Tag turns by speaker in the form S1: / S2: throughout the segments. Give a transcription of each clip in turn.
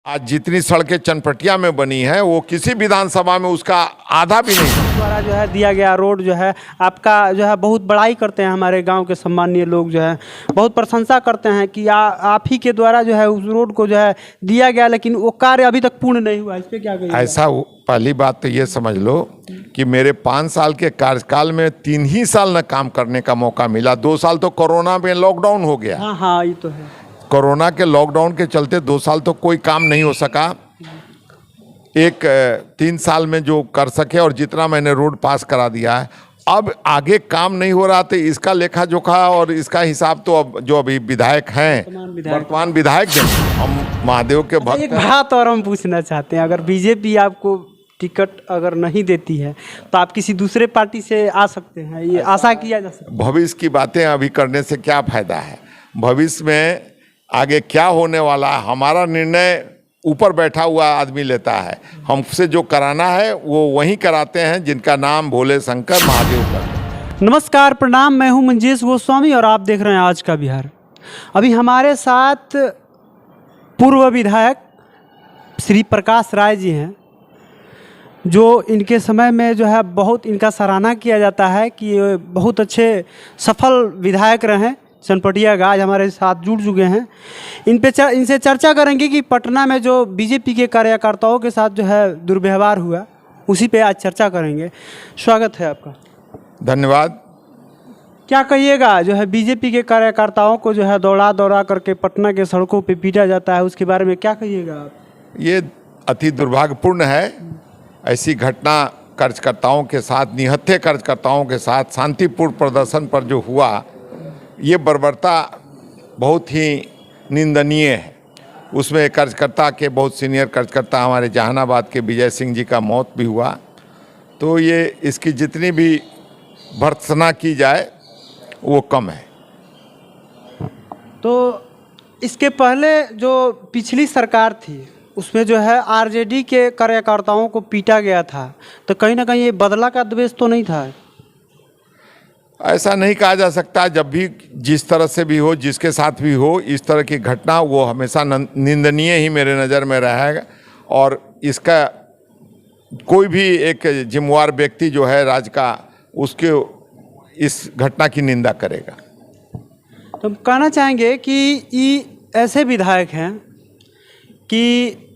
S1: आज जितनी सड़कें चनपटिया में बनी हैं वो किसी विधानसभा में उसका आधा भी नहीं।
S2: द्वारा जो है दिया गया रोड जो है आपका जो है बहुत बड़ाई करते हैं। हमारे गांव के सम्मानीय लोग जो है बहुत प्रशंसा करते हैं कि आप ही के द्वारा जो है उस रोड को जो है दिया गया, लेकिन वो कार्य अभी तक पूर्ण नहीं हुआ। इस पे क्या कहिएगा?
S1: ऐसा पहली बात तो ये समझ लो कि मेरे 5 साल के कार्यकाल में 3 ही साल न काम करने का मौका मिला। 2 साल तो कोरोना में लॉकडाउन हो गया।
S2: हाँ, ये तो है।
S1: कोरोना के लॉकडाउन के चलते 2 साल तो कोई काम नहीं हो सका। 3 साल में जो कर सके और जितना मैंने रोड पास करा दिया है, अब आगे काम नहीं हो रहा। तो इसका लेखा जोखा और इसका हिसाब तो अब जो अभी विधायक हैं, वर्तमान विधायक देंगे। हम महादेव के भक्त
S2: एक बात और हम पूछना चाहते हैं, अगर बीजेपी आपको टिकट अगर नहीं देती है तो आप किसी दूसरे पार्टी से आ सकते हैं, ये आशा किया जा सकता है?
S1: भविष्य की बातें अभी करने से क्या फायदा है? भविष्य में आगे क्या होने वाला है, हमारा निर्णय ऊपर बैठा हुआ आदमी लेता है। हमसे जो कराना है वो वही कराते हैं जिनका नाम भोले शंकर महादेव का।
S2: नमस्कार, प्रणाम। मैं हूं मंजेश गोस्वामी और आप देख रहे हैं आज का बिहार। अभी हमारे साथ पूर्व विधायक श्री प्रकाश राय जी हैं, जो इनके समय में जो है बहुत इनका सराहना किया जाता है कि ये बहुत अच्छे सफल विधायक रहे चनपटिया का। आज हमारे साथ जुड़ चुके हैं। इनसे चर्चा करेंगे कि पटना में जो बीजेपी के कार्यकर्ताओं के साथ जो है दुर्व्यवहार हुआ, उसी पे आज चर्चा करेंगे। स्वागत है आपका।
S1: धन्यवाद।
S2: क्या कहिएगा, जो है बीजेपी के कार्यकर्ताओं को जो है दौड़ा दौड़ा करके पटना के सड़कों पे पीटा जाता है, उसके बारे में क्या कहिएगा आप? ये
S1: अति दुर्भाग्यपूर्ण है। ऐसी घटना कार्यकर्ताओं के साथ, निहत्थे कार्यकर्ताओं के साथ शांतिपूर्ण प्रदर्शन पर जो हुआ, ये बर्बरता बहुत ही निंदनीय है। उसमें कार्यकर्ता के, बहुत सीनियर कार्यकर्ता हमारे जहानाबाद के विजय सिंह जी का मौत भी हुआ। तो ये इसकी जितनी भी भर्त्सना की जाए वो कम है।
S2: तो इसके पहले जो पिछली सरकार थी उसमें जो है आरजेडी के कार्यकर्ताओं को पीटा गया था, तो कहीं ना कहीं ये बदला का द्वेष तो नहीं था?
S1: ऐसा नहीं कहा जा सकता। जब भी जिस तरह से भी हो, जिसके साथ भी हो, इस तरह की घटना वो हमेशा निंदनीय ही मेरे नज़र में रहेगा। और इसका कोई भी एक जिम्मेवार व्यक्ति जो है राज्य का, उसके इस घटना की निंदा करेगा।
S2: तो हम कहना चाहेंगे कि ये ऐसे विधायक हैं कि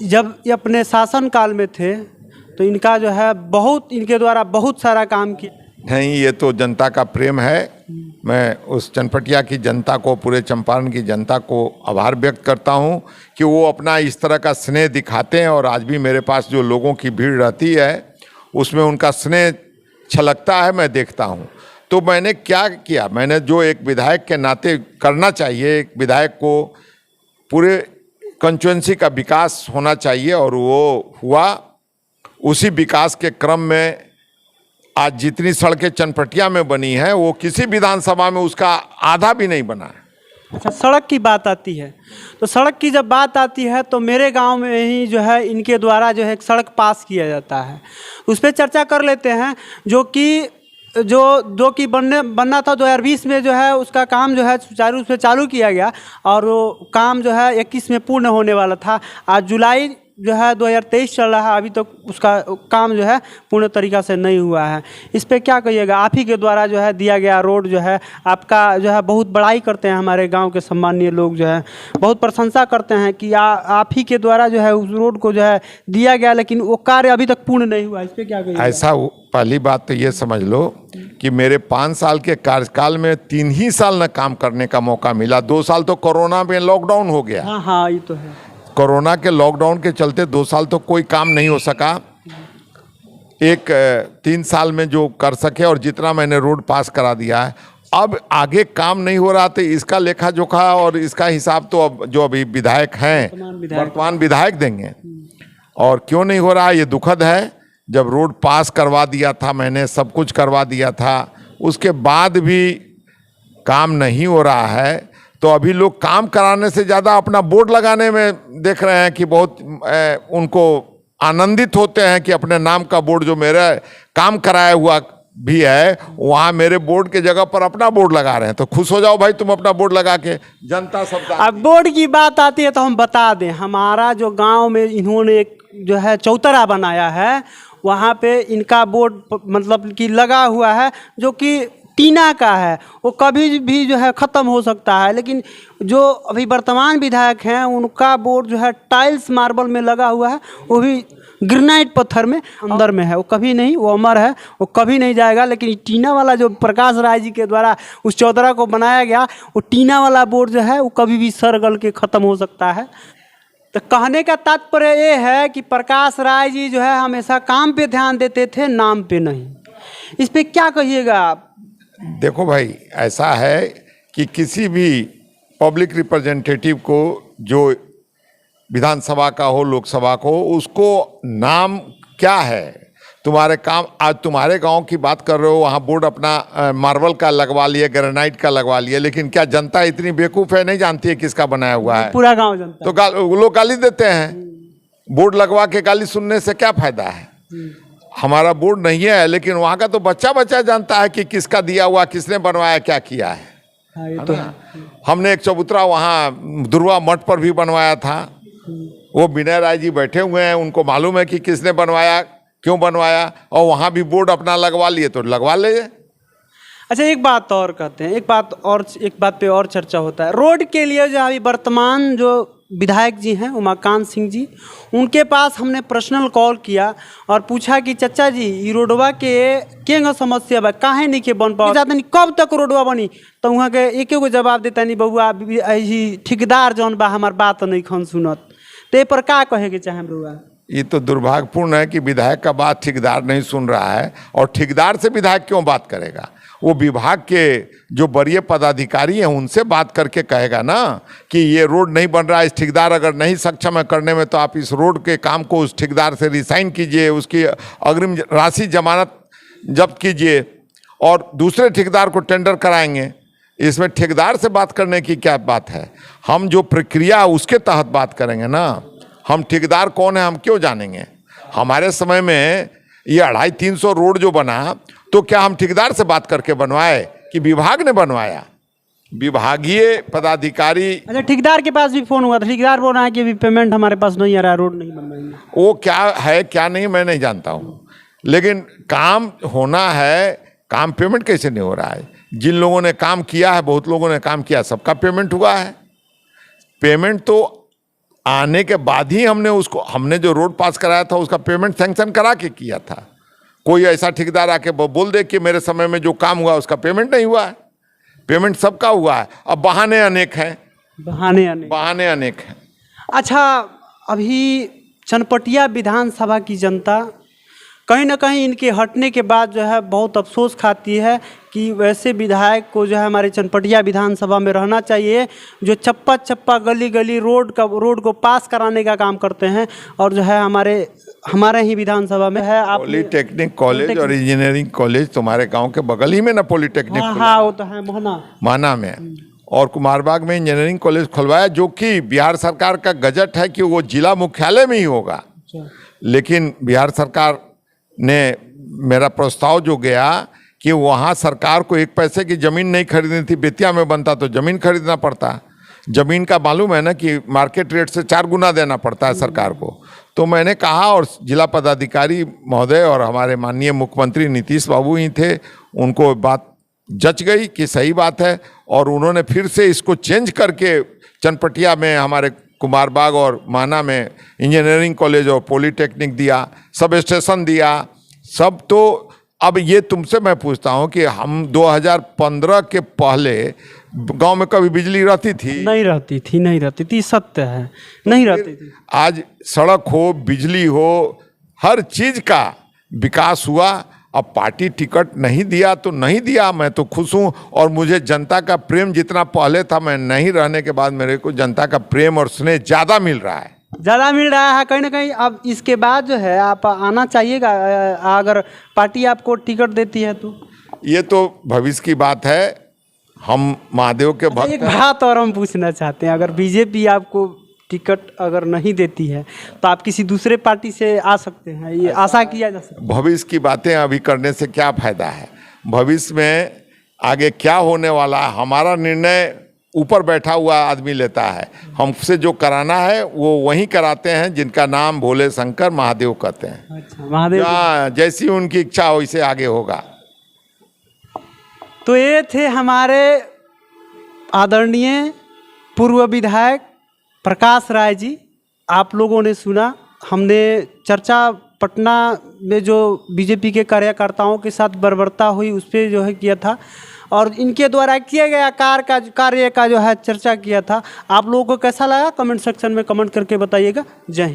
S2: जब ये अपने शासनकाल में थे तो इनका जो है इनके द्वारा बहुत सारा काम किया।
S1: नहीं, ये तो जनता का प्रेम है। मैं उस चनपटिया की जनता को, पूरे चंपारण की जनता को आभार व्यक्त करता हूँ कि वो अपना इस तरह का स्नेह दिखाते हैं। और आज भी मेरे पास जो लोगों की भीड़ रहती है उसमें उनका स्नेह छलकता है, मैं देखता हूँ। तो मैंने क्या किया, मैंने जो एक विधायक के नाते करना चाहिए, एक विधायक को पूरे कंस्टिट्यूएंसी का विकास होना चाहिए, और वो हुआ। उसी विकास के क्रम में आज जितनी सड़कें चनपटिया में बनी हैं वो किसी विधानसभा में उसका आधा भी नहीं बना है।
S2: अच्छा, सड़क की बात आती है तो सड़क की जब बात आती है तो मेरे गांव में ही जो है इनके द्वारा जो है एक सड़क पास किया जाता है, उस पर चर्चा कर लेते हैं। जो कि बनना था 2020 में, जो है उसका काम जो है सुचारू रूप से चालू किया गया और वो काम जो है 21 में पूर्ण होने वाला था। आज जुलाई जो है 2023 चल रहा है, अभी तक उसका काम जो है पूर्ण तरीक़ा से नहीं हुआ है। इस पे क्या कहिएगा? आप ही के द्वारा जो है दिया गया रोड जो है आपका जो है बहुत बड़ाई करते हैं। हमारे गांव के सम्मानीय लोग जो है बहुत प्रशंसा करते हैं कि आप ही के द्वारा जो है उस रोड को जो है दिया गया, लेकिन वो कार्य अभी तक पूर्ण नहीं हुआ। इस पे क्या कहिएगा?
S1: ऐसा पहली बात तो ये समझ लो कि मेरे 5 साल के कार्यकाल में 3 ही साल न काम करने का मौका मिला। 2 साल तो कोरोना में लॉकडाउन हो गया।
S2: हाँ, ये तो है।
S1: कोरोना के लॉकडाउन के चलते 2 साल तो कोई काम नहीं हो सका। 3 साल में जो कर सके और जितना मैंने रोड पास करा दिया है, अब आगे काम नहीं हो रहा। तो इसका लेखा जोखा और इसका हिसाब तो अब जो अभी विधायक हैं, वर्तमान विधायक देंगे। और क्यों नहीं हो रहा, ये दुखद है। जब रोड पास करवा दिया था मैंने, सब कुछ करवा दिया था, उसके बाद भी काम नहीं हो रहा है। तो अभी लोग काम कराने से ज़्यादा अपना बोर्ड लगाने में देख रहे हैं कि बहुत उनको आनंदित होते हैं कि अपने नाम का बोर्ड जो मेरा काम कराया हुआ भी है, वहाँ मेरे बोर्ड के जगह पर अपना बोर्ड लगा रहे हैं। तो खुश हो जाओ भाई, तुम अपना बोर्ड लगा के, जनता सब।
S2: अब बोर्ड की बात आती है तो हम बता दें, हमारा जो गांव में इन्होंने एक जो है चौतरा बनाया है, वहाँ पे इनका बोर्ड मतलब कि लगा हुआ है, जो कि टीना का है। वो कभी भी जो है ख़त्म हो सकता है, लेकिन जो अभी वर्तमान विधायक हैं उनका बोर्ड जो है टाइल्स मार्बल में लगा हुआ है, वो भी ग्रेनाइट पत्थर में अंदर में है। वो कभी नहीं, वो अमर है, वो कभी नहीं जाएगा। लेकिन टीना वाला जो प्रकाश राय जी के द्वारा उस चौतरा को बनाया गया, वो टीना वाला बोर्ड जो है वो कभी भी सड़ गल के ख़त्म हो सकता है। तो कहने का तात्पर्य ये है कि प्रकाश राय जी जो है हमेशा काम पे ध्यान देते थे, नाम पे नहीं। इस पे क्या कहिएगा आप?
S1: देखो भाई, ऐसा है कि किसी भी पब्लिक रिप्रेजेंटेटिव को, जो विधानसभा का हो, लोकसभा को, उसको नाम क्या है, तुम्हारे काम। आज तुम्हारे गांव की बात कर रहे हो, वहाँ बोर्ड अपना मार्बल का लगवा लिए, ग्रेनाइट का लगवा लिए, लेकिन क्या जनता इतनी बेवकूफ़ है, नहीं जानती है किसका बनाया हुआ है?
S2: पूरा गांव जनता।
S1: तो लोग गाली देते हैं। बोर्ड लगवा के गाली सुनने से क्या फायदा है? हमारा बोर्ड नहीं है, लेकिन वहाँ का तो बच्चा बच्चा जानता है कि किसका दिया हुआ, किसने बनवाया, क्या किया है।
S2: हाँ, ये तो है।
S1: हमने एक चबूतरा वहाँ दुर्वा मठ पर भी बनवाया था। वो विनय राय जी बैठे हुए हैं, उनको मालूम है कि किसने बनवाया, क्यों बनवाया, और वहाँ भी बोर्ड अपना लगवा लिए तो लगवा ले।
S2: अच्छा, एक बात और कहते हैं, एक बात पे और चर्चा होता है। रोड के लिए जो अभी वर्तमान जो विधायक जी हैं उमाकांत सिंह जी, उनके पास हमने पर्सनल कॉल किया और पूछा कि चचा जी, ये रोडवा के केंगा समस्या बा, काहे नहीं के बन पाओ जाता नहीं, कब तक रोडवा बनी? तो वहाँ के एक एगो जवाब देता नहीं, बउआ ऐसी ठेकेदार जौन बा हमार बात नहीं खन सुनत। ते पर का कहे के चाहे बउआ?
S1: ये तो दुर्भाग्यपूर्ण है कि विधायक का बात ठेकेदार नहीं सुन रहा है, और ठेकेदार से विधायक क्यों बात करेगा? वो विभाग के जो वरीय पदाधिकारी हैं उनसे बात करके कहेगा ना कि ये रोड नहीं बन रहा है, इस ठेकेदार अगर नहीं सक्षम है करने में, तो आप इस रोड के काम को उस ठेकेदार से रिसाइन कीजिए, उसकी अग्रिम राशि जमानत जब्त कीजिए और दूसरे ठेकेदार को टेंडर कराएंगे। इसमें ठेकेदार से बात करने की क्या बात है? हम जो प्रक्रिया उसके तहत बात करेंगे ना। हम ठेकेदार कौन है हम क्यों जानेंगे? हमारे समय में ये 250-300 रोड जो बना, तो क्या हम ठेकेदार से बात करके बनवाए कि विभाग ने बनवाया? विभागीय पदाधिकारी।
S2: अच्छा, ठेकेदार के पास भी फोन हुआ था, ठेकेदार बोल रहा है कि अभी पेमेंट हमारे पास नहीं आ रहा है, रोड नहीं बनवाएंगे।
S1: वो क्या है क्या नहीं मैं नहीं जानता हूँ, लेकिन काम होना है। काम पेमेंट कैसे नहीं हो रहा है? जिन लोगों ने काम किया है, बहुत लोगों ने काम किया, सबका पेमेंट हुआ है। पेमेंट तो आने के बाद ही हमने जो रोड पास कराया था उसका पेमेंट सैंक्शन करा के किया था। कोई ऐसा ठेकेदार आके बोल दे कि मेरे समय में जो काम हुआ उसका पेमेंट नहीं हुआ है। पेमेंट सबका हुआ है। अब बहाने अनेक हैं, बहाने अनेक हैं।
S2: अच्छा, अभी चनपटिया विधानसभा की जनता कहीं ना कहीं इनके हटने के बाद जो है बहुत अफसोस खाती है कि वैसे विधायक को जो है हमारे चनपटिया विधानसभा में रहना चाहिए, जो चप्पा चप्पा गली गली रोड को पास कराने का काम करते हैं। और जो है हमारे ही विधानसभा में है आप
S1: पॉलिटेक्निक कॉलेज और इंजीनियरिंग कॉलेज तुम्हारे गांव के बगल ही में ना पॉलिटेक्निक।
S2: हाँ, वो तो है
S1: माना में, और कुमारबाग में इंजीनियरिंग कॉलेज खुलवाया, जो कि बिहार सरकार का गजट है कि वो जिला मुख्यालय में ही होगा। लेकिन बिहार सरकार ने मेरा प्रस्ताव जो गया कि वहाँ सरकार को 1 पैसे की ज़मीन नहीं खरीदनी थी, बेतिया में बनता तो ज़मीन खरीदना पड़ता। ज़मीन का मालूम है ना कि मार्केट रेट से 4 गुना देना पड़ता है सरकार को। तो मैंने कहा, और जिला पदाधिकारी महोदय और हमारे माननीय मुख्यमंत्री नीतीश बाबू ही थे, उनको बात जच गई कि सही बात है, और उन्होंने फिर से इसको चेंज करके चनपटिया में हमारे कुमारबाग और माना में इंजीनियरिंग कॉलेज और पॉलिटेक्निक दिया, सब स्टेशन दिया, सब। तो अब ये तुमसे मैं पूछता हूँ कि हम 2015 के पहले गांव में कभी बिजली रहती थी?
S2: नहीं रहती थी, सत्य है, नहीं रहती थी।
S1: आज सड़क हो, बिजली हो, हर चीज़ का विकास हुआ। अब पार्टी टिकट नहीं दिया तो नहीं दिया, मैं तो खुश हूँ। और मुझे जनता का प्रेम जितना पहले था, मैं नहीं रहने के बाद मेरे को जनता का प्रेम और स्नेह ज़्यादा मिल रहा है,
S2: कहीं ना कहीं। अब इसके बाद जो है आप आना चाहिएगा, अगर पार्टी आपको टिकट देती है तो।
S1: ये तो भविष्य की बात है। हम महादेव के भक्त।
S2: एक बात और हम पूछना चाहते हैं, अगर बीजेपी आपको टिकट अगर नहीं देती है तो आप किसी दूसरे पार्टी से आ सकते हैं, ये आशा किया जा सकता है।
S1: भविष्य की बातें अभी करने से क्या फायदा है? भविष्य में आगे क्या होने वाला है, हमारा निर्णय ऊपर बैठा हुआ आदमी लेता है। हमसे जो कराना है वो वही कराते हैं जिनका नाम भोले शंकर महादेव कहते हैं।
S2: अच्छा, महादेव।
S1: जैसी उनकी इच्छा वैसे आगे होगा।
S2: तो ये थे हमारे आदरणीय पूर्व विधायक प्रकाश राय जी। आप लोगों ने सुना, हमने चर्चा पटना में जो बीजेपी के कार्यकर्ताओं के साथ बर्बरता हुई उस पर जो है किया था, और इनके द्वारा किए गया कार्य का जो है चर्चा किया था। आप लोगों को कैसा लगा कमेंट सेक्शन में कमेंट करके बताइएगा। जय हिंद।